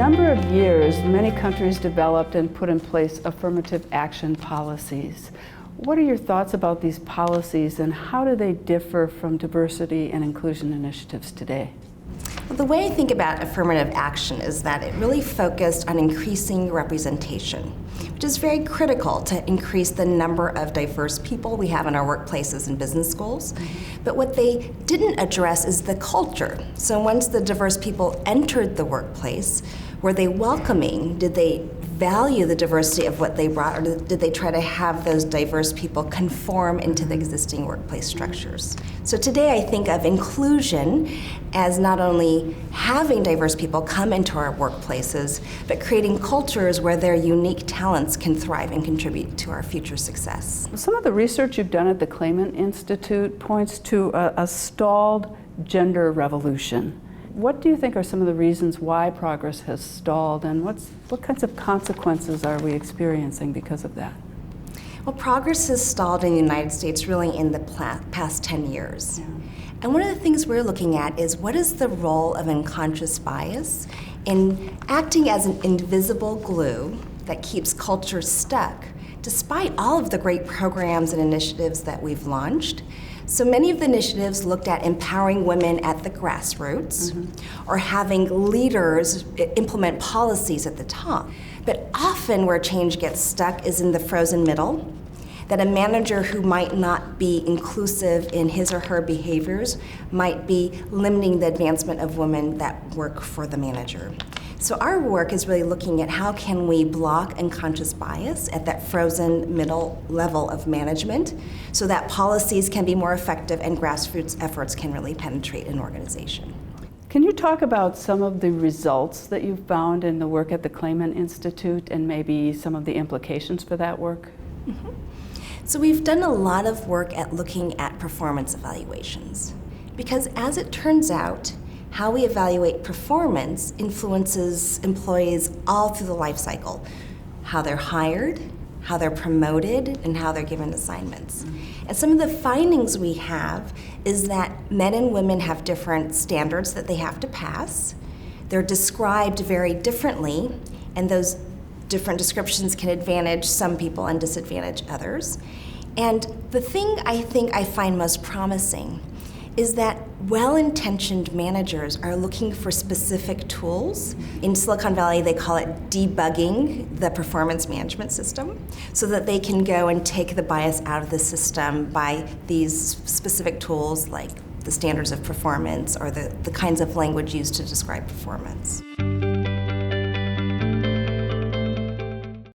number of years, many countries developed and put in place affirmative action policies. What are your thoughts about these policies and how do they differ from diversity and inclusion initiatives today? Well, the way I think about affirmative action is that it really focused on increasing representation, which is very critical to increase the number of diverse people we have in our workplaces and business schools. But what they didn't address is the culture. So once the diverse people entered the workplace, were they welcoming? Did they value the diversity of what they brought, or did they try to have those diverse people conform into the existing workplace structures? So today I think of inclusion as not only having diverse people come into our workplaces, but creating cultures where their unique talents can thrive and contribute to our future success. Some of the research you've done at the Clayman Institute points to a stalled gender revolution. What do you think are some of the reasons why progress has stalled, and what kinds of consequences are we experiencing because of that? Well, progress has stalled in the United States really in the past 10 years. Yeah. And one of the things we're looking at is what is the role of unconscious bias in acting as an invisible glue that keeps culture stuck, despite all of the great programs and initiatives that we've launched. So many of the initiatives looked at empowering women at the grassroots or having leaders implement policies at the top. But often where change gets stuck is in the frozen middle, that a manager who might not be inclusive in his or her behaviors might be limiting the advancement of women that work for the manager. So our work is really looking at how can we block unconscious bias at that frozen middle level of management so that policies can be more effective and grassroots efforts can really penetrate an organization. Can you talk about some of the results that you've found in the work at the Clayman Institute and maybe some of the implications for that work? So we've done a lot of work at looking at performance evaluations because as it turns out, how we evaluate performance influences employees all through the life cycle. How they're hired, how they're promoted, and how they're given assignments. And some of the findings we have is that men and women have different standards that they have to pass. They're described very differently, and those different descriptions can advantage some people and disadvantage others. And the thing I think I find most promising is that well-intentioned managers are looking for specific tools. In Silicon Valley, they call it debugging the performance management system so that they can go and take the bias out of the system by these specific tools like the standards of performance or the kinds of language used to describe performance.